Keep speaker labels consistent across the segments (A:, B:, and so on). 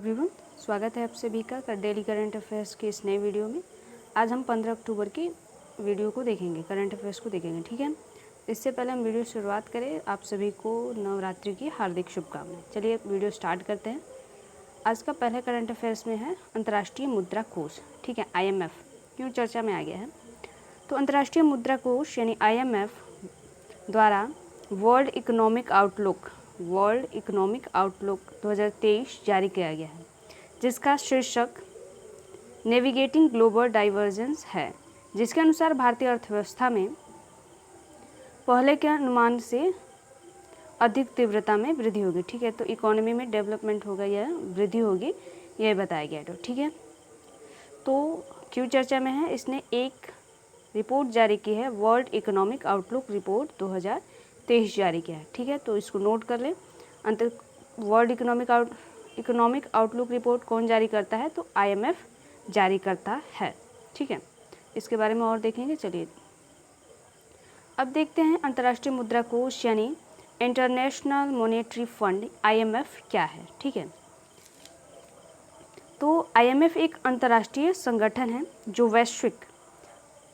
A: Everyone, स्वागत है आप सभी का डेली करंट अफेयर्स के इस नए वीडियो में। आज हम 15 अक्टूबर की वीडियो को देखेंगे, करंट अफेयर्स को देखेंगे, ठीक है। इससे पहले हम वीडियो शुरुआत करें, आप सभी को नवरात्रि की हार्दिक शुभकामनाएं। चलिए वीडियो स्टार्ट करते हैं। आज का पहला करंट अफेयर्स में है अंतर्राष्ट्रीय मुद्रा कोष, ठीक है, IMF क्यों चर्चा में आ गया है। तो अंतर्राष्ट्रीय मुद्रा कोष यानी IMF द्वारा वर्ल्ड इकोनॉमिक आउटलुक 2023 जारी किया गया है, जिसका शीर्षक नेविगेटिंग ग्लोबल डाइवर्जेंस है, जिसके अनुसार भारतीय अर्थव्यवस्था में पहले के अनुमान से अधिक तीव्रता में वृद्धि होगी, ठीक है। तो इकोनॉमी में डेवलपमेंट होगा या वृद्धि होगी, यह बताया गया है, ठीक है। तो क्यों चर्चा में है, इसने एक रिपोर्ट जारी की है, वर्ल्ड इकोनॉमिक आउटलुक रिपोर्ट 2023 जारी किया है, ठीक है। तो इसको नोट कर ले। वर्ल्ड इकोनॉमिक आउटलुक रिपोर्ट कौन जारी करता है, तो IMF जारी करता है, ठीक है। इसके बारे में और देखेंगे। चलिए अब देखते हैं अंतर्राष्ट्रीय मुद्रा कोष यानी इंटरनेशनल मॉनेटरी फंड IMF क्या है, ठीक है। तो IMF एक अंतर्राष्ट्रीय संगठन है जो वैश्विक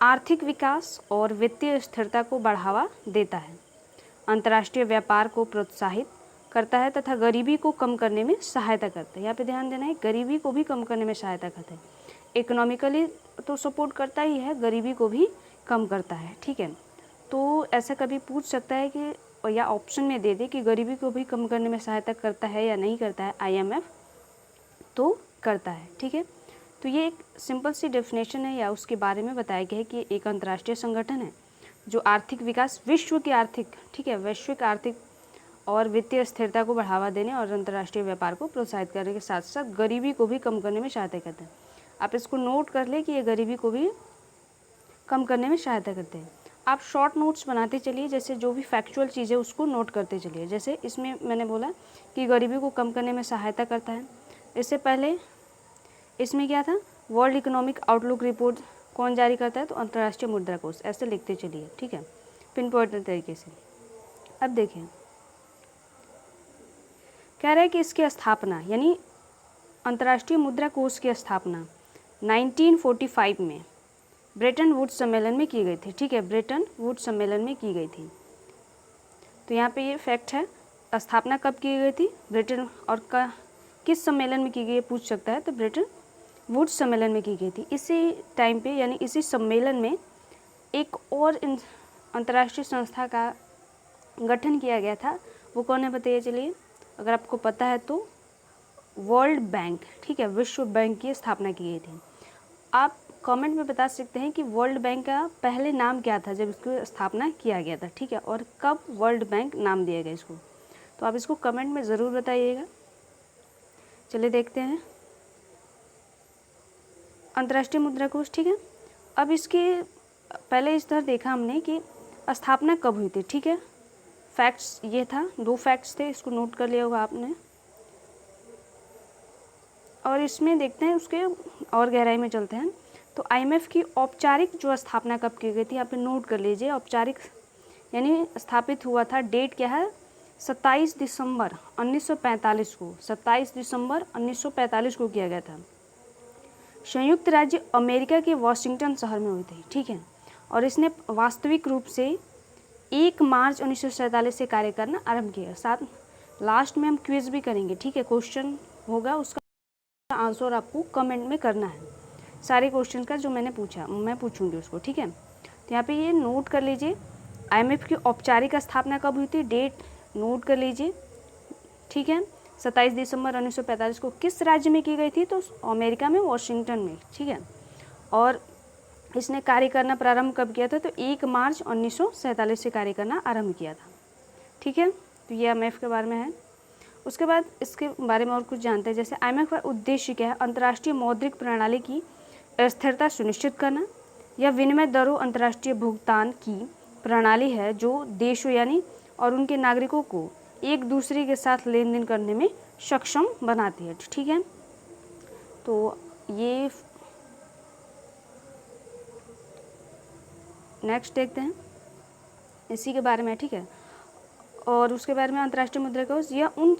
A: आर्थिक विकास और वित्तीय स्थिरता को बढ़ावा देता है, अंतर्राष्ट्रीय व्यापार को प्रोत्साहित करता है तथा गरीबी को कम करने में सहायता करता है। यहाँ पे ध्यान देना है, गरीबी को भी कम करने में सहायता करता है। इकोनॉमिकली तो सपोर्ट करता ही है, गरीबी को भी कम करता है, ठीक है। तो ऐसा कभी पूछ सकता है कि या ऑप्शन में दे दे कि गरीबी को भी कम करने में सहायता करता है या नहीं करता है IMF, तो करता है, ठीक है। तो ये एक सिंपल सी डेफिनेशन है या उसके बारे में बताया गया है कि एक अंतर्राष्ट्रीय संगठन है जो आर्थिक विकास, वैश्विक आर्थिक और वित्तीय स्थिरता को बढ़ावा देने और अंतर्राष्ट्रीय व्यापार को प्रोत्साहित करने के साथ साथ गरीबी को भी कम करने में सहायता करते हैं। आप इसको नोट कर ले कि ये गरीबी को भी कम करने में सहायता करते हैं। आप शॉर्ट नोट्स बनाते चलिए, जैसे जो भी फैक्चुअल चीज़ है उसको नोट करते चलिए। जैसे इसमें मैंने बोला कि गरीबी को कम करने में सहायता करता है, इससे पहले इसमें क्या था, वर्ल्ड इकोनॉमिक आउटलुक रिपोर्ट कौन जारी करता है, तो अंतर्राष्ट्रीय मुद्रा कोष। ऐसे लिखते चलिए, ठीक है, पिन पॉइंट तरीके से। अब देखें, कह रहा है कि इसकी स्थापना यानी अंतर्राष्ट्रीय मुद्रा कोष की स्थापना 1945 में ब्रेटन वुड्स सम्मेलन में की गई थी, ठीक है, ब्रेटन वुड्स सम्मेलन में की गई थी। तो यहाँ पे ये फैक्ट है, स्थापना कब की गई थी, ब्रेटन और किस सम्मेलन में की गई पूछ सकता है, तो ब्रेटन वुड्स सम्मेलन में की गई थी। इसी टाइम पे यानी इसी सम्मेलन में एक और अंतर्राष्ट्रीय संस्था का गठन किया गया था, वो कौन है बताइए। चलिए, अगर आपको पता है तो वर्ल्ड बैंक, ठीक है, विश्व बैंक की स्थापना की गई थी। आप कमेंट में बता सकते हैं कि वर्ल्ड बैंक का पहले नाम क्या था जब इसकी स्थापना किया गया था, ठीक है, और कब वर्ल्ड बैंक नाम दिया गया इसको, तो आप इसको कमेंट में ज़रूर बताइएगा। चलिए देखते हैं अंतर्राष्ट्रीय मुद्रा कोष, ठीक है। अब इसके पहले इस तरह देखा हमने कि स्थापना कब हुई थी, ठीक है। फैक्ट्स ये था, 2 फैक्ट्स थे, इसको नोट कर लिया होगा आपने। और इसमें देखते हैं, उसके और गहराई में चलते हैं। तो IMF की औपचारिक जो स्थापना कब की गई थी, यहाँ पे नोट कर लीजिए। औपचारिक यानी स्थापित हुआ था, डेट क्या है, 27 दिसंबर 1945 को, 27 दिसंबर 1945 को किया गया था। संयुक्त राज्य अमेरिका के वाशिंगटन शहर में हुई थी, ठीक है। और इसने वास्तविक रूप से 1 मार्च 1947 से कार्य करना आरंभ किया। साथ लास्ट में हम क्विज भी करेंगे, ठीक है, क्वेश्चन होगा, उसका आंसर आपको कमेंट में करना है, सारे क्वेश्चन का जो मैंने पूछा मैं पूछूंगी उसको, ठीक है। तो यहाँ पे ये नोट कर लीजिए, IMF की औपचारिक स्थापना कब हुई थी, डेट नोट कर लीजिए, ठीक है। 27 दिसंबर 1945 को किस राज्य में की गई थी, तो अमेरिका में, वाशिंगटन में, ठीक है। और इसने कार्य करना प्रारंभ कब किया था, तो 1 मार्च 1947 से कार्य करना आरंभ किया था, ठीक है। तो ये IMF के बारे में है। उसके बाद इसके बारे में और कुछ जानते हैं। जैसे IMF का उद्देश्य क्या है, अंतर्राष्ट्रीय मौद्रिक प्रणाली की स्थिरता सुनिश्चित करना। यह विनिमय दरों अंतर्राष्ट्रीय भुगतान की प्रणाली है जो देशों यानी और उनके नागरिकों को एक दूसरे के साथ लेन देन करने में सक्षम बनाती है, ठीक है। तो ये नेक्स्ट देखते हैं इसी के बारे में, ठीक है। और उसके बारे में अंतर्राष्ट्रीय मुद्रा कोष, यह उन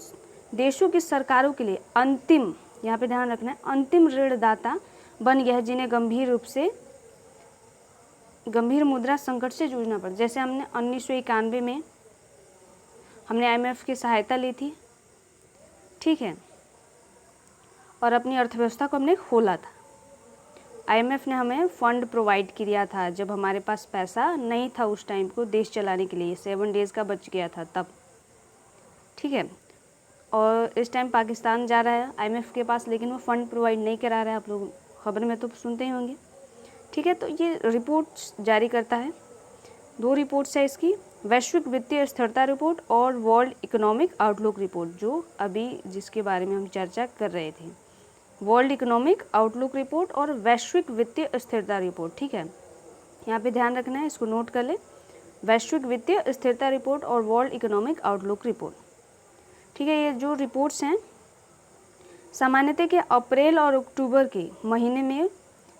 A: देशों की सरकारों के लिए अंतिम यहाँ पे ध्यान रखना है, अंतिम ऋणदाता बन गया है जिन्हें गंभीर मुद्रा संकट से जूझना पड़ा। जैसे हमने 1991 में हमने IMF की सहायता ली थी, ठीक है, और अपनी अर्थव्यवस्था को हमने खोला था। IMF ने हमें फंड प्रोवाइड किया था जब हमारे पास पैसा नहीं था उस टाइम को देश चलाने के लिए, 7 डेज़ का बच गया था तब, ठीक है। और इस टाइम पाकिस्तान जा रहा है IMF के पास, लेकिन वो फ़ंड प्रोवाइड नहीं करा रहा है, आप लोग खबर में तो सुनते ही होंगे, ठीक है। तो ये रिपोर्ट जारी करता है, 2 रिपोर्ट्स है इसकी, वैश्विक वित्तीय स्थिरता रिपोर्ट और वर्ल्ड इकोनॉमिक आउटलुक रिपोर्ट, जो अभी जिसके बारे में हम चर्चा कर रहे थे, वर्ल्ड इकोनॉमिक आउटलुक रिपोर्ट और वैश्विक वित्तीय स्थिरता रिपोर्ट, ठीक है। यहाँ पे ध्यान रखना है, इसको नोट कर ले, वैश्विक वित्तीय स्थिरता रिपोर्ट और वर्ल्ड इकोनॉमिक आउटलुक रिपोर्ट, ठीक है। ये जो रिपोर्ट्स हैं सामान्यतः के अप्रैल और अक्टूबर के महीने में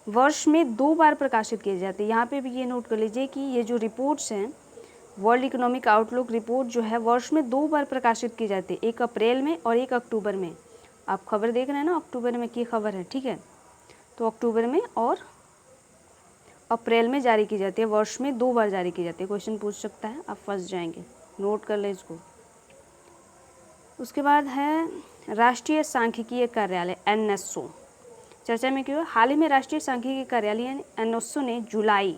A: वर्ष में 2 बार प्रकाशित किए जाते हैं। यहाँ पे भी ये नोट कर लीजिए कि ये जो रिपोर्ट्स हैं, वर्ल्ड इकोनॉमिक आउटलुक रिपोर्ट जो है वर्ष में 2 बार प्रकाशित की जाती है, एक अप्रैल में और एक अक्टूबर में। आप खबर देख रहे हैं ना, अक्टूबर में की खबर है, ठीक है। तो अक्टूबर में और अप्रैल में जारी की जाती है, वर्ष में 2 बार जारी की जाती है। क्वेश्चन पूछ सकता है, आप फंस जाएंगे, नोट कर लें इसको। उसके बाद है राष्ट्रीय सांख्यिकीय कार्यालय NSO, चर्चा में क्यों? हाल ही में राष्ट्रीय सांख्यिकीय कार्यालय NSO ने जुलाई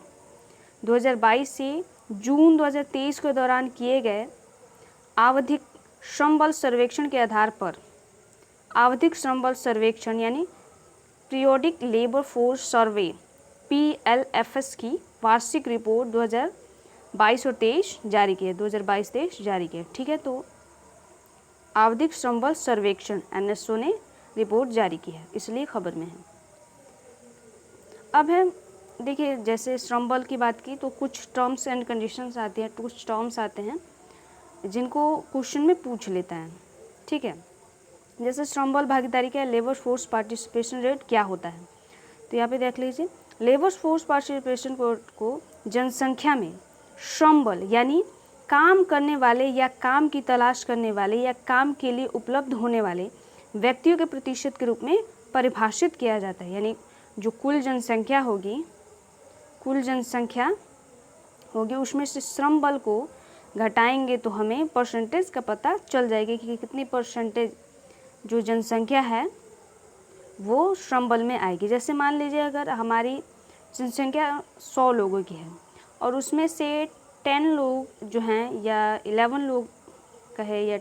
A: 2022 से जून 2023 के दौरान किए गए आवधिक श्रम बल सर्वेक्षण के आधार पर आवधिक श्रम बल सर्वेक्षण यानी periodic labour force survey PLFS की वार्षिक रिपोर्ट 2022 और 23 जारी की है, 2022-23 जारी की है, ठीक है। तो आवधिक श्रम बल सर्वेक्षण NSO ने रिपोर्ट जारी की है, इसलिए खबर में है। अब है देखिए, जैसे श्रम बल की बात की तो कुछ टर्म्स एंड कंडीशंस आती हैं, कुछ टर्म्स आते हैं जिनको क्वेश्चन में पूछ लेता है, ठीक है। जैसे श्रम बल भागीदारी का लेबर फोर्स पार्टिसिपेशन रेट क्या होता है, तो यहाँ पे देख लीजिए, लेबर फोर्स पार्टिसिपेशन को जनसंख्या में श्रम बल यानी काम करने वाले या काम की तलाश करने वाले या काम के लिए उपलब्ध होने वाले व्यक्तियों के प्रतिशत के रूप में परिभाषित किया जाता है। यानी जो कुल जनसंख्या होगी उसमें से श्रम बल को घटाएंगे तो हमें परसेंटेज का पता चल जाएगा कि कितनी परसेंटेज जो जनसंख्या है वो श्रम बल में आएगी। जैसे मान लीजिए अगर हमारी जनसंख्या 100 लोगों की है और उसमें से 10 लोग जो हैं या 11 लोग कहे या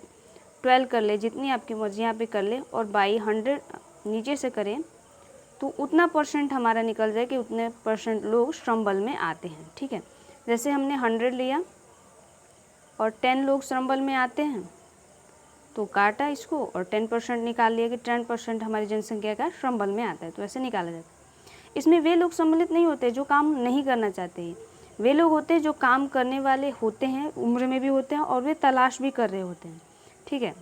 A: 12 कर ले, जितनी आपकी मर्जी यहाँ पे कर ले, और बाई 100 नीचे से करें तो उतना परसेंट हमारा निकल जाए कि उतने परसेंट लोग श्रम बल में आते हैं, ठीक है। जैसे हमने 100 लिया और 10 लोग श्रम बल में आते हैं तो काटा इसको और 10% निकाल लिया कि 10% हमारी जनसंख्या का श्रम बल में आता है, तो ऐसे निकाला जाता है। इसमें वे लोग सम्मिलित नहीं होते जो काम नहीं करना चाहते हैं, वे लोग होते हैं जो काम करने वाले होते हैं, उम्र में भी होते हैं और वे तलाश भी कर रहे होते हैं, ठीक है।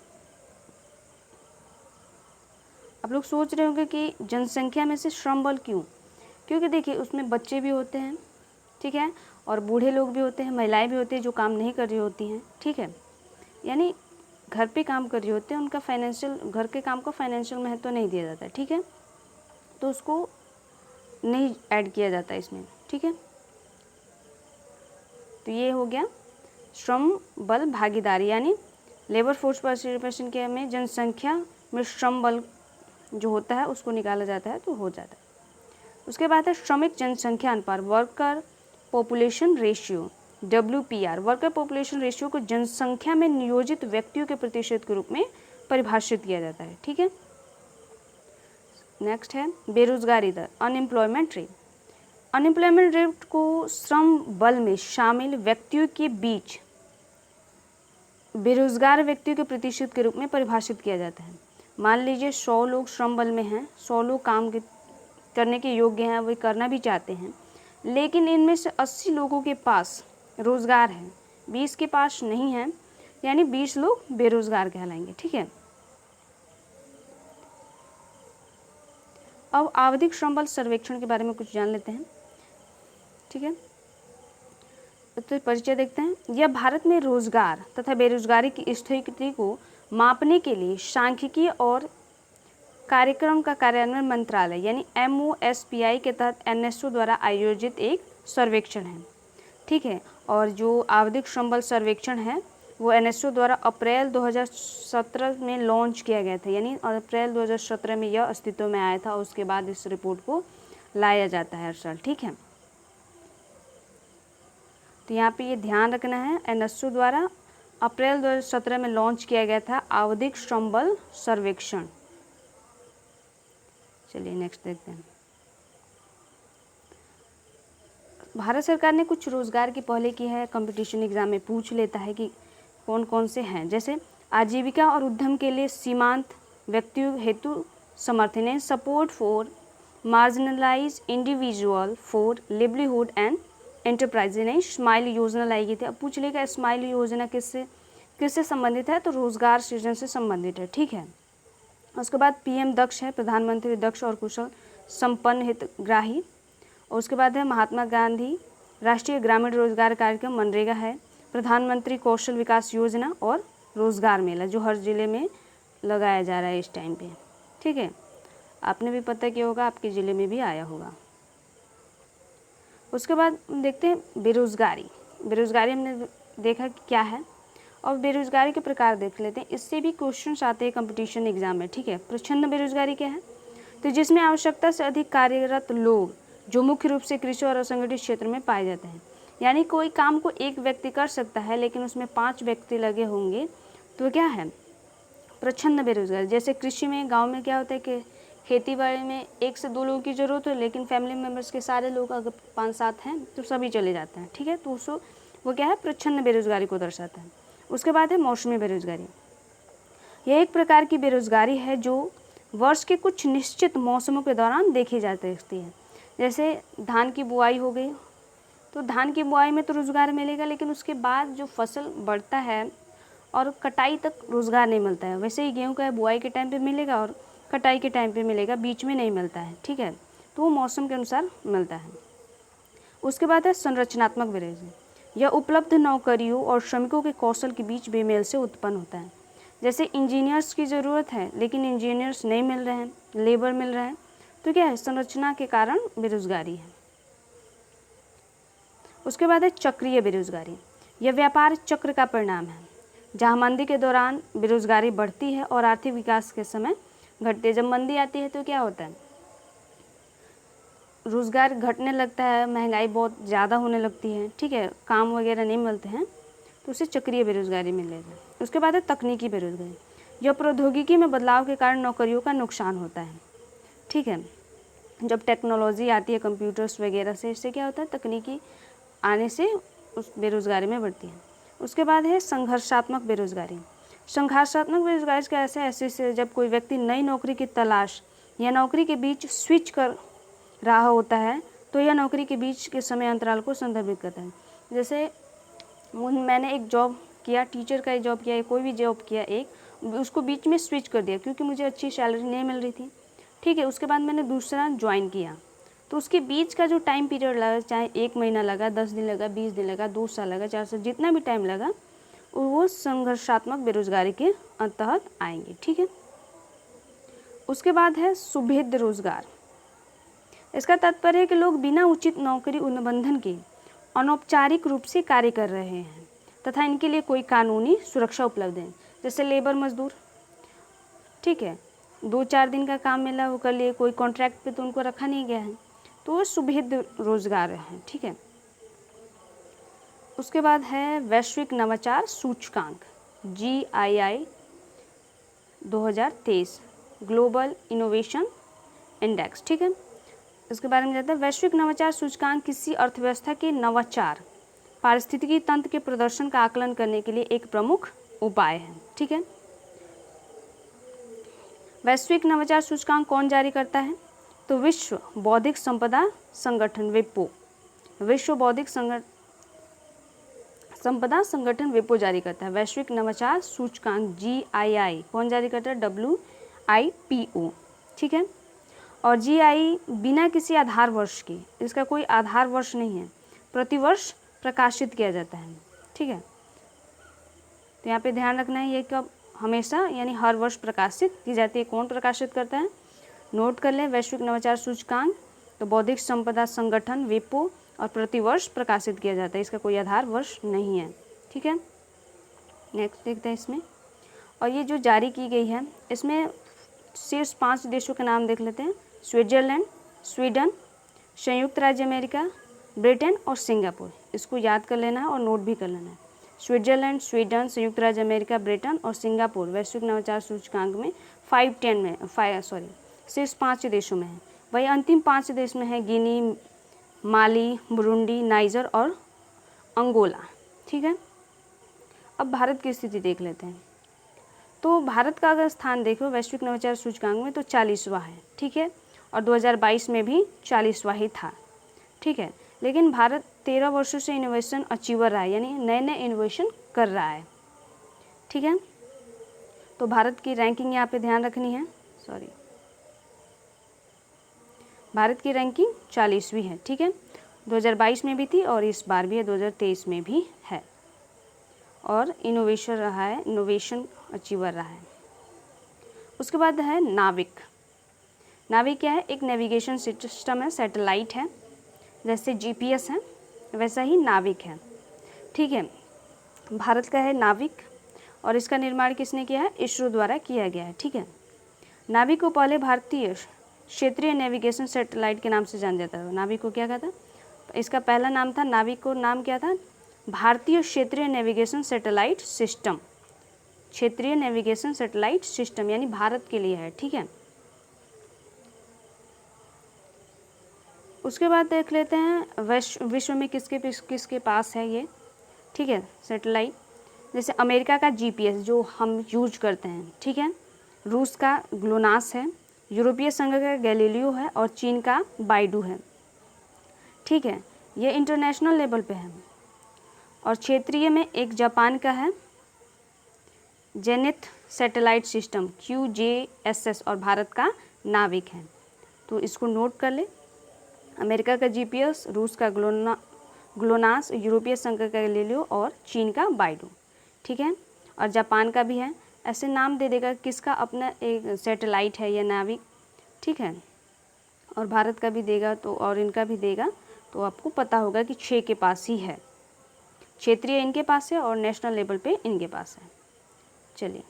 A: आप लोग सोच रहे होंगे कि जनसंख्या में से श्रम बल क्यों? क्योंकि देखिए उसमें बच्चे भी होते हैं, ठीक है, और बूढ़े लोग भी होते हैं, महिलाएं भी होती हैं जो काम नहीं कर रही होती हैं, ठीक है। यानी घर पे काम कर रही होते हैं, उनका फाइनेंशियल, घर के काम को फाइनेंशियल महत्व नहीं दिया जाता है, ठीक है, तो उसको नहीं ऐड किया जाता इसमें, ठीक है। तो ये हो गया श्रम बल भागीदारी यानी लेबर फोर्स पार्टिसिपेशन के में जनसंख्या में श्रम बल जो होता है उसको निकाला जाता है तो हो जाता है। उसके बाद है श्रमिक जनसंख्या अनुपात, worker population ratio WPR। Worker population ratio को जनसंख्या में नियोजित व्यक्तियों के प्रतिशत के रूप में परिभाषित किया जाता है, ठीक है। नेक्स्ट है बेरोजगारी दर, अनएम्प्लॉयमेंट रेट। अनएम्प्लॉयमेंट रेट को श्रम बल में शामिल व्यक्तियों के बीच बेरोजगार व्यक्तियों के प्रतिशत के रूप में परिभाषित किया जाता है। मान लीजिए 100 लोग श्रम बल में हैं, 100 लोग काम करने के योग्य हैं, वे करना भी चाहते हैं, लेकिन इनमें से 80 लोगों के पास रोज़गार है, 20 के पास नहीं है, यानी 20 लोग बेरोज़गार कहलाएंगे, ठीक है। अब आवधिक श्रम बल सर्वेक्षण के बारे में कुछ जान लेते हैं, ठीक है। तो परिचय देखते हैं। यह भारत में रोजगार तथा बेरोजगारी की स्थिति को मापने के लिए सांख्यिकीय और कार्यक्रम का कार्यान्वयन मंत्रालय यानी MOSPI के तहत NSO द्वारा आयोजित एक सर्वेक्षण है, ठीक है। और जो आवधिक श्रम सर्वेक्षण है वो NSO द्वारा अप्रैल 2017 में लॉन्च किया गया था, यानी अप्रैल 2017 में यह अस्तित्व में आया था और उसके बाद इस रिपोर्ट को लाया जाता है हर साल, ठीक है। तो यहाँ पे ये ध्यान रखना है, NSO द्वारा अप्रैल 2017 में लॉन्च किया गया था आवधिक श्रम बल सर्वेक्षण। चलिए नेक्स्ट देखते हैं। भारत सरकार ने कुछ रोजगार की पहले की है, कंपटीशन एग्जाम में पूछ लेता है कि कौन कौन से हैं। जैसे आजीविका और उद्यम के लिए सीमांत व्यक्तियों हेतु समर्थन, support for marginalise individual for livelihood and enterprise ने स्माइल योजना लाई गई थी। अब पूछ लेगा स्माइल योजना किससे संबंधित है, तो रोजगार सृजन से संबंधित है, ठीक है। उसके बाद PM दक्ष है, प्रधानमंत्री दक्ष और कुशल संपन्न हितग्राही। और उसके बाद है महात्मा गांधी राष्ट्रीय ग्रामीण रोजगार कार्यक्रम मनरेगा है, प्रधानमंत्री कौशल विकास योजना और रोजगार मेला जो हर ज़िले में लगाया जा रहा है इस टाइम पे, ठीक है। आपने भी पता किया होगा, आपके ज़िले में भी आया होगा। उसके बाद देखते हैं बेरोजगारी। बेरोजगारी हमने देखा कि क्या है और बेरोजगारी के प्रकार देख लेते हैं। इससे भी क्वेश्चंस आते हैं कंपटीशन एग्जाम में, ठीक है। प्रच्छन्न बेरोजगारी क्या है, तो जिसमें आवश्यकता से अधिक कार्यरत लोग जो मुख्य रूप से कृषि और असंगठित क्षेत्र में पाए जाते हैं। यानी कोई काम को एक व्यक्ति कर सकता है लेकिन उसमें 5 व्यक्ति लगे होंगे, तो क्या है, प्रच्छन्न बेरोजगारी। जैसे कृषि में गाँव में क्या होता है कि खेती बाड़ी में 1 से 2 लोगों की ज़रूरत है, लेकिन फैमिली मेम्बर्स के सारे लोग अगर 5-7 हैं तो सभी चले जाते हैं, ठीक है। तो उसको वो क्या है, प्रच्छन्न बेरोजगारी को दर्शाता है। उसके बाद है मौसमी बेरोजगारी। यह एक प्रकार की बेरोजगारी है जो वर्ष के कुछ निश्चित मौसमों के दौरान देखी जा सकती है। जैसे धान की बुआई हो गई, तो धान की बुआई में तो रोज़गार मिलेगा, लेकिन उसके बाद जो फसल बढ़ता है और कटाई तक रोज़गार नहीं मिलता है। वैसे ही गेहूँ का बुआई के टाइम पे मिलेगा और कटाई के टाइम पे मिलेगा, बीच में नहीं मिलता है, ठीक है। तो वो मौसम के अनुसार मिलता है। उसके बाद है संरचनात्मक बेरोजगारी। यह उपलब्ध नौकरियों और श्रमिकों के कौशल के बीच बेमेल से उत्पन्न होता है। जैसे इंजीनियर्स की ज़रूरत है लेकिन इंजीनियर्स नहीं मिल रहे हैं, लेबर मिल रहे हैं, तो क्या है, संरचना के कारण बेरोजगारी है। उसके बाद है चक्रीय बेरोजगारी। यह व्यापार चक्र का परिणाम है जहाँ मंदी के दौरान बेरोजगारी बढ़ती है और आर्थिक विकास के समय घटती है। जब मंदी आती है तो क्या होता है, रोज़गार घटने लगता है, महंगाई बहुत ज़्यादा होने लगती है, ठीक है, काम वगैरह नहीं मिलते हैं, तो उसे चक्रीय बेरोजगारी मिलेगा। उसके बाद है तकनीकी बेरोजगारी। यह प्रौद्योगिकी में बदलाव के कारण नौकरियों का नुकसान होता है, ठीक है। जब टेक्नोलॉजी आती है कंप्यूटर्स वगैरह से, इससे क्या होता है, तकनीकी आने से उस बेरोजगारी में बढ़ती है। उसके बाद है संघर्षात्मक बेरोजगारी। संघर्षात्मक बेरोजगारी का ऐसे जब कोई व्यक्ति नई नौकरी की तलाश या नौकरी के बीच स्विच कर रहा होता है तो यह नौकरी के बीच के समय अंतराल को संदर्भित करता है। जैसे मैंने एक जॉब किया, टीचर का एक जॉब किया, कोई भी जॉब किया, एक उसको बीच में स्विच कर दिया क्योंकि मुझे अच्छी सैलरी नहीं मिल रही थी, ठीक है। उसके बाद मैंने दूसरा ज्वाइन किया, तो उसके बीच का जो टाइम पीरियड लगा, चाहे 1 महीना लगा, 10 दिन लगा, 20 दिन लगा, 2 साल लगा, 4 साल, जितना भी टाइम लगा, वो संघर्षात्मक बेरोजगारी के तहत आएंगे, ठीक है। उसके बाद है सुभेद रोजगार। इसका तात्पर्य है कि लोग बिना उचित नौकरी अनुबंधन के अनौपचारिक रूप से कार्य कर रहे हैं तथा इनके लिए कोई कानूनी सुरक्षा उपलब्ध है। जैसे लेबर मजदूर, ठीक है, 2-4 दिन का काम मिला वो कर लिए, कोई कॉन्ट्रैक्ट पे तो उनको रखा नहीं गया है, तो वो सुभेद रोजगार है, ठीक है। उसके बाद है वैश्विक नवाचार सूचकांक GII 2023 ग्लोबल इनोवेशन इंडेक्स, ठीक है। इसके बारे में जानते हैं। वैश्विक नवाचार सूचकांक किसी अर्थव्यवस्था के नवाचार पारिस्थितिकी तंत्र के प्रदर्शन का आकलन करने के लिए एक प्रमुख उपाय है, ठीक है। वैश्विक नवाचार सूचकांक कौन जारी करता है, तो विश्व बौद्धिक संपदा संगठन विपो, विश्व बौद्धिक संपदा संगठन विपो जारी करता है। वैश्विक नवाचार सूचकांक GII कौन जारी करता है, WIPO, ठीक है। और GI बिना किसी आधार वर्ष के, इसका कोई आधार वर्ष नहीं है, प्रतिवर्ष प्रकाशित किया जाता है, ठीक है। तो यहाँ पे ध्यान रखना है ये कब, हमेशा यानी हर वर्ष प्रकाशित की जाती है। कौन प्रकाशित करता है, नोट कर लें वैश्विक नवाचार सूचकांक तो बौद्धिक संपदा संगठन विपो और प्रतिवर्ष प्रकाशित किया जाता है, इसका कोई आधार वर्ष नहीं है। ठीक है, नेक्स्ट देखते हैं इसमें। और ये जो जारी की गई है इसमें शीर्ष 5 देशों के नाम देख लेते हैं। स्विट्जरलैंड, स्वीडन, संयुक्त राज्य अमेरिका, ब्रिटेन और सिंगापुर। इसको याद कर लेना है और नोट भी कर लेना है। स्विट्जरलैंड, स्वीडन, संयुक्त राज्य अमेरिका, ब्रिटेन और सिंगापुर वैश्विक नवाचार सूचकांक में शीर्ष 5 देशों में है। वही अंतिम 5 देश में है गिनी, माली, बुरुंडी, नाइजर और अंगोला। ठीक है, अब भारत की स्थिति देख लेते हैं। तो भारत का अगर स्थान देखो वैश्विक नवाचार सूचकांक में तो 40वां है। ठीक है, और 2022 में भी 40वां ही था। ठीक है, लेकिन भारत 13 वर्षों से इनोवेशन अचीवर रहा है, यानी नए नए इनोवेशन कर रहा है। ठीक है, तो भारत की रैंकिंग यहाँ पे ध्यान रखनी है। भारत की रैंकिंग 40वीं है। ठीक है, 2022 में भी थी और इस बार भी है, 2023 में भी है। और इनोवेशन अचीवर रहा है। उसके बाद है नाविक। नाविक क्या है? एक नेविगेशन सिस्टम है, सैटेलाइट है, जैसे जीपीएस है वैसा ही नाविक है। ठीक है, भारत का है नाविक और इसका निर्माण किसने किया है? इसरो द्वारा किया गया है। ठीक है, नाविक को पहले भारतीय क्षेत्रीय नेविगेशन सैटेलाइट के नाम से जाना जाता है। नाविक को क्या कहता? इसका पहला नाम था, नाविक को नाम क्या था? भारतीय क्षेत्रीय नेविगेशन सैटेलाइट सिस्टम। क्षेत्रीय नेविगेशन सैटेलाइट सिस्टम यानी भारत के लिए है। ठीक है, उसके बाद देख लेते हैं विश्व में किसके पास है ये। ठीक है, सैटेलाइट, जैसे अमेरिका का जीपीएस जो हम यूज करते हैं। ठीक है, रूस का ग्लोनास है, यूरोपीय संघ का गैलीलियो है और चीन का बाइडू है। ठीक है, ये इंटरनेशनल लेवल पे है। और क्षेत्रीय में एक जापान का है जेनिथ सैटेलाइट सिस्टम QJSS और भारत का नाविक है। तो इसको नोट कर ले, अमेरिका का जीपीएस, रूस का ग्लोनास, यूरोपीय संघ का गैलीलियो और चीन का बाइडू। ठीक है, और जापान का भी है। ऐसे नाम दे देगा किसका अपना एक सैटेलाइट है या नाविक। ठीक है, और भारत का भी देगा तो और इनका भी देगा, तो आपको पता होगा कि 6 के पास ही है। क्षेत्रीय इनके पास है और नेशनल लेवल पे इनके पास है। चलिए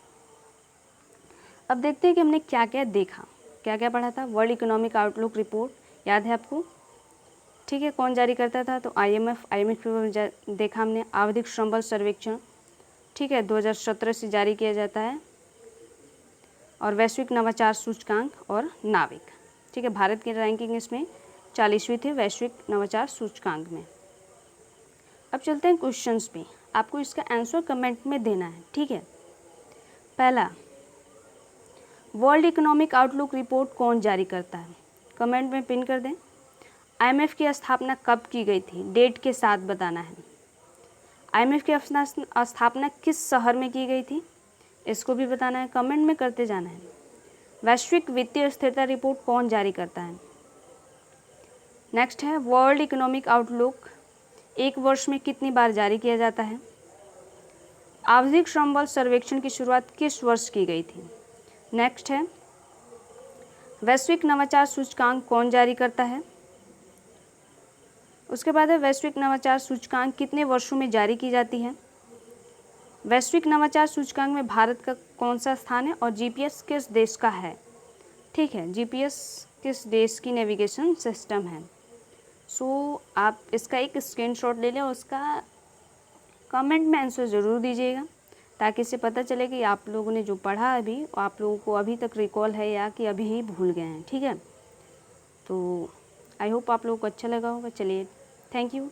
A: अब देखते हैं कि हमने क्या क्या देखा, क्या क्या पढ़ा था। वर्ल्ड इकोनॉमिक आउटलुक रिपोर्ट याद है आपको? ठीक है, कौन जारी करता था? तो IMF देखा हमने। आवधिक श्रम बल सर्वेक्षण, ठीक है, 2017 से जारी किया जाता है। और वैश्विक नवाचार सूचकांक और नाविक। ठीक है, भारत की रैंकिंग इसमें 40वीं थी वैश्विक नवाचार सूचकांक में। अब चलते हैं क्वेश्चंस पे, आपको इसका आंसर कमेंट में देना है। ठीक है, पहला, वर्ल्ड इकोनॉमिक आउटलुक रिपोर्ट कौन जारी करता है? कमेंट में पिन कर दें। IMF की स्थापना कब की गई थी? डेट के साथ बताना है। IMF की स्थापना किस शहर में की गई थी? इसको भी बताना है, कमेंट में करते जाना है। वैश्विक वित्तीय स्थिरता रिपोर्ट कौन जारी करता है? नेक्स्ट है, वर्ल्ड इकोनॉमिक आउटलुक एक वर्ष में कितनी बार जारी किया जाता है? आवधिक श्रम बल सर्वेक्षण की शुरुआत किस वर्ष की गई थी? नेक्स्ट है, वैश्विक नवाचार सूचकांक कौन जारी करता है? उसके बाद है, वैश्विक नवाचार सूचकांक कितने वर्षों में जारी की जाती है? वैश्विक नवाचार सूचकांक में भारत का कौन सा स्थान है और जीपीएस किस देश का है? ठीक है, जीपीएस किस देश की नेविगेशन सिस्टम है? सो आप इसका एक स्क्रीनशॉट ले लें और उसका कमेंट में आंसर ज़रूर दीजिएगा, ताकि इससे पता चले कि आप लोगों ने जो पढ़ा अभी आप लोगों को अभी तक रिकॉल है या कि अभी ही भूल गए हैं। ठीक है, तो आई होप आप लोगों को अच्छा लगा होगा। चलिए, थैंक यू।